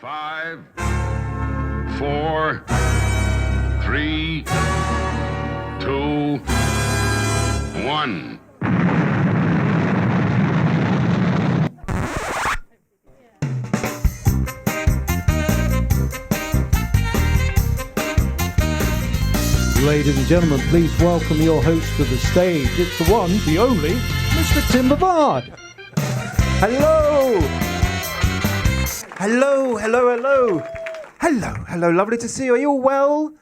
5, 4, 3, 2, 1. Ladies and gentlemen, please welcome your host to the stage. It's the one, the only, Mr. Tim Bavard. Hello! Hello, hello, hello. Hello, hello, lovely to see you. Are you all well?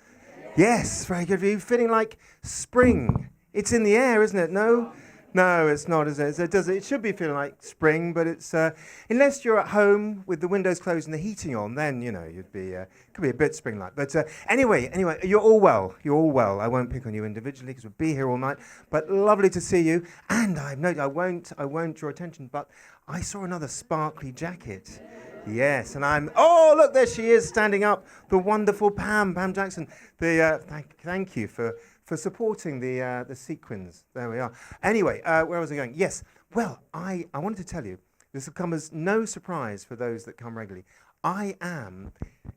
Yes, very good. Are you feeling like spring? It's in the air, isn't it? No? No, it's not, is it? It should be feeling like spring, but it's unless you're at home with the windows closed and the heating on, then you'd be could be a bit spring-like. But anyway, you're all well. You're all well. I won't pick on you individually because we'll be here all night. But lovely to see you. And I won't draw attention, but I saw another sparkly jacket. Yes, and oh, look, there she is standing up, the wonderful Pam Jackson. Thank you for supporting the sequins. There we are. Anyway, where was I going? Yes, well, I wanted to tell you, this will come as no surprise for those that come regularly. I am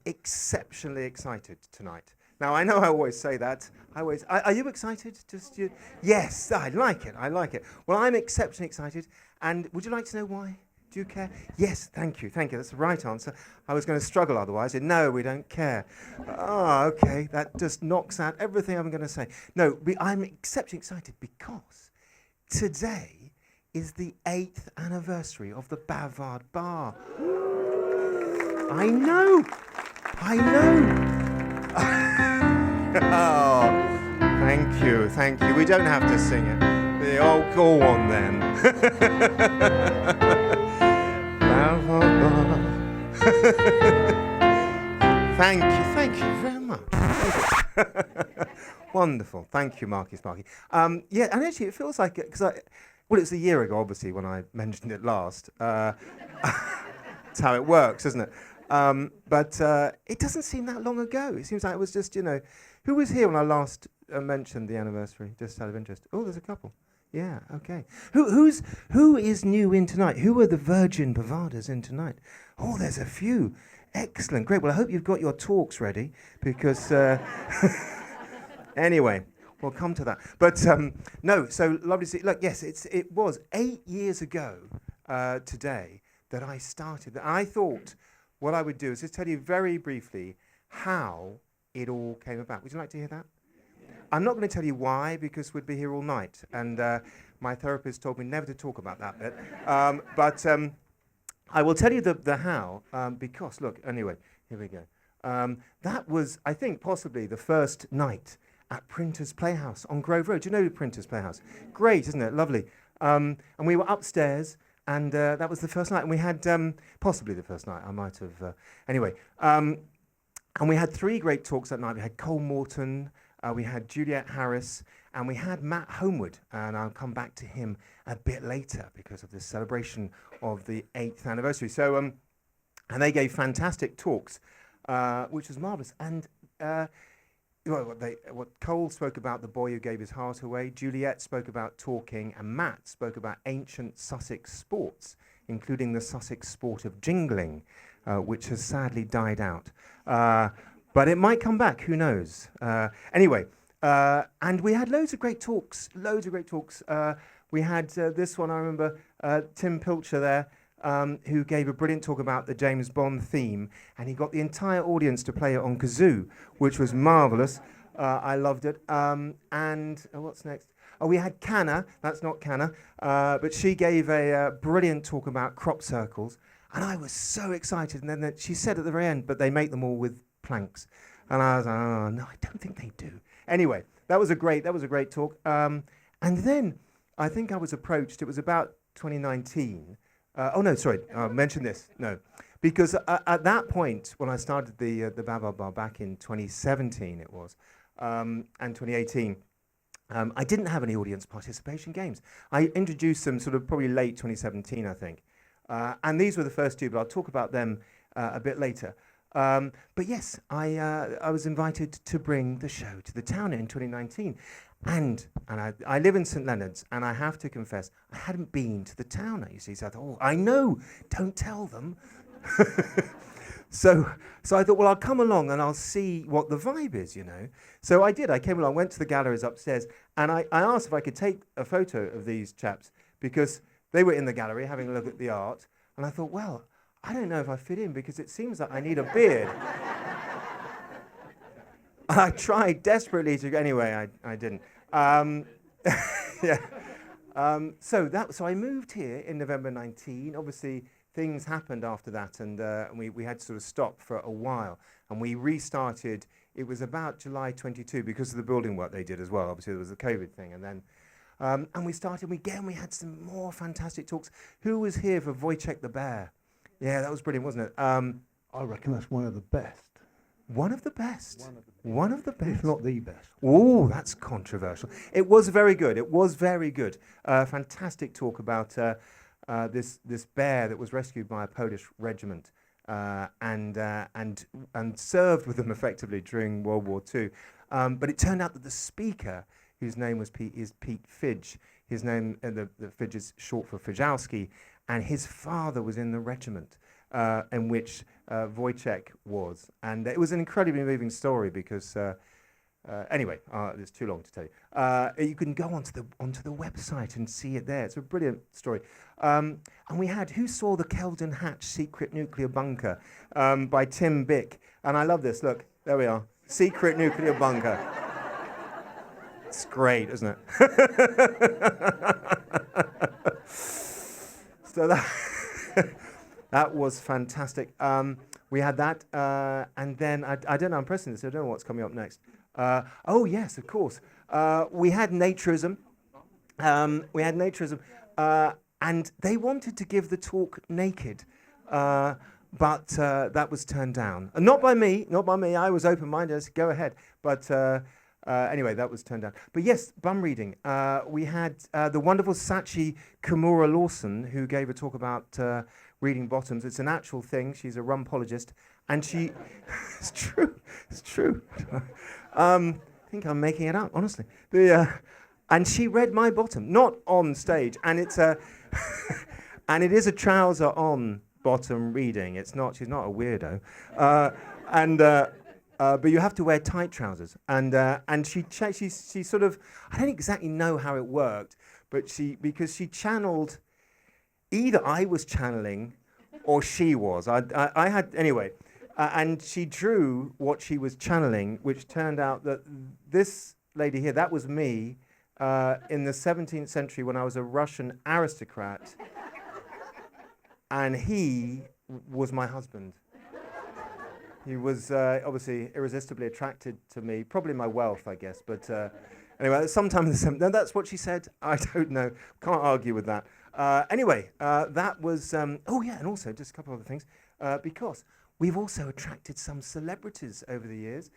exceptionally excited tonight. Now, I know I always say that. Are you excited? Just you? Yes, I like it. Well, I'm exceptionally excited, and would you like to know why? Do you care? Yes, thank you. That's the right answer. I was going to struggle otherwise. No, we don't care. Oh, okay. That just knocks out everything I'm going to say. No, I'm exceptionally excited because today is the 8th anniversary of the Bavard Bar. I know. Oh, thank you. We don't have to sing it. Oh, go on then. Thank you very much. Wonderful. Thank you, Marky Sparky. Yeah, and actually it feels like it, because it's a year ago, obviously, when I mentioned it last. That's how it works, isn't it? But it doesn't seem that long ago. It seems like it was just, who was here when I last mentioned the anniversary, just out of interest? Oh, there's a couple. Yeah, okay. Who is new in tonight? Who are the Virgin Bavarders in tonight? Oh, there's a few. Excellent, great. Well, I hope you've got your talks ready because anyway, we'll come to that. But no, so lovely to see. Look, yes, it was 8 years ago today that I started. I thought what I would do is just tell you very briefly how it all came about. Would you like to hear that? I'm not going to tell you why, because we'd be here all night, and my therapist told me never to talk about that bit. But I will tell you the how, because, look, anyway, here we go. That was, I think, possibly the first night at Printers Playhouse on Grove Road. Do you know Printers Playhouse? Great, isn't it? Lovely. And we were upstairs, and that was the first night, and we had, possibly the first night, I might have, anyway. And we had 3 great talks that night. We had Cole Morton, we had Juliet Harris, and we had Matt Homewood, and I'll come back to him a bit later because of this celebration of the 8th anniversary. So, and they gave fantastic talks, which was marvellous. And what Cole spoke about the boy who gave his heart away, Juliet spoke about talking, and Matt spoke about ancient Sussex sports, including the Sussex sport of jingling, which has sadly died out. But it might come back, who knows? Anyway, and we had loads of great talks. We had this one, I remember, Tim Pilcher there, who gave a brilliant talk about the James Bond theme, and he got the entire audience to play it on kazoo, which was marvellous. I loved it. And what's next? Oh, we had Canna, that's not Canna, but she gave a brilliant talk about crop circles, and I was so excited. And then she said at the very end, but they make them all with planks, and I was like, oh no, I don't think they do. Anyway, that was a great talk. And then I think I was approached. It was about 2019. Oh no, sorry, I'll mention this. No, because at that point when I started the Bavard Bar back in 2017, it was, and 2018. I didn't have any audience participation games. I introduced them sort of probably late 2017, I think, and these were the first 2. But I'll talk about them a bit later. But yes, I was invited to bring the show to the town in 2019. And I live in St Leonard's, and I have to confess, I hadn't been to the town, you see. So I thought, oh, I know, don't tell them. So I thought, well, I'll come along and I'll see what the vibe is, you know. So I did. I came along, went to the galleries upstairs, and I asked if I could take a photo of these chaps because they were in the gallery having a look at the art. And I thought, well, I don't know if I fit in because it seems like I need a beard. I tried desperately to. Anyway, I didn't. Yeah. So I moved here in November 19. Obviously, things happened after that, and we had to sort of stop for a while, and we restarted. It was about July 22 because of the building work they did as well. Obviously, there was the COVID thing, and then and we started. We had some more fantastic talks. Who was here for Wojciech the Bear? Yeah, that was brilliant, wasn't it? I reckon that's one of the best. One of the best. One of the best. If not the best. Oh, that's controversial. It was very good. It was very good. Fantastic talk about this bear that was rescued by a Polish regiment and served with them effectively during World War II. But it turned out that the speaker, whose name was Pete Fidge. His name, the Fidge is short for Fijowski, and his father was in the regiment in which Wojciech was. And it was an incredibly moving story because, anyway, it's too long to tell you. You can go onto the website and see it there. It's a brilliant story. And we had Who Saw the Kelvin Hatch Secret Nuclear Bunker by Tim Bick. And I love this. Look, there we are. Secret Nuclear Bunker. It's great, isn't it? So that was fantastic. We had that, and then I don't know. I'm pressing this. I don't know what's coming up next. Oh yes, of course. We had naturism. And they wanted to give the talk naked, but that was turned down. Not by me. Not by me. I was open-minded. I said, go ahead. But anyway, that was turned down. But yes, bum reading. We had the wonderful Sachi Kimura-Lawson, who gave a talk about reading bottoms. It's an actual thing. She's a rumpologist, and she. It's true. It's true. I think I'm making it up, honestly. And she read my bottom, not on stage, and it's a, and it is a trouser-on bottom reading. It's not. She's not a weirdo, but you have to wear tight trousers. And she sort of. I don't exactly know how it worked, but because she channeled. Either I was channeling, or she was. I had anyway, and she drew what she was channeling, which turned out that this lady here, that was me, in the 17th century when I was a Russian aristocrat, and he was my husband. He was obviously irresistibly attracted to me, probably my wealth, I guess. But anyway, sometime in the 17th. No, that's what she said. I don't know. Can't argue with that. Anyway, that was, oh yeah, and also just a couple of other things, because we've also attracted some celebrities over the years.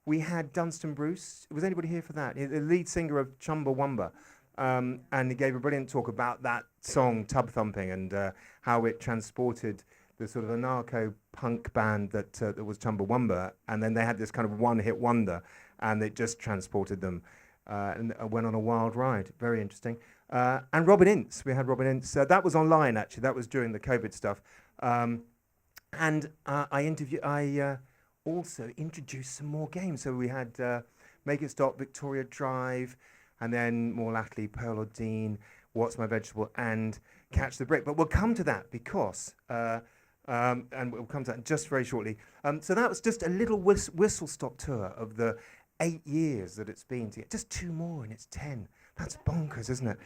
We had Dunstan Bruce. Was anybody here for that? The lead singer of Chumbawamba. And he gave a brilliant talk about that song, Tub Thumping, and how it transported the sort of anarcho-punk band that was Chumbawamba, and then they had this kind of one-hit wonder, and it just transported them and went on a wild ride. Very interesting. And Robin Ince, we had Robin Ince. That was online, actually. That was during the COVID stuff. And I also introduced some more games. So we had Make It Stop, Victoria Drive, and then more latterly, Pearl or Dean, What's My Vegetable, and Catch the Brick. But we'll come to that because, and we'll come to that just very shortly. So that was just a little whistle-stop tour of the 8 years that it's been. Just 2 more and it's 10. That's bonkers, isn't it?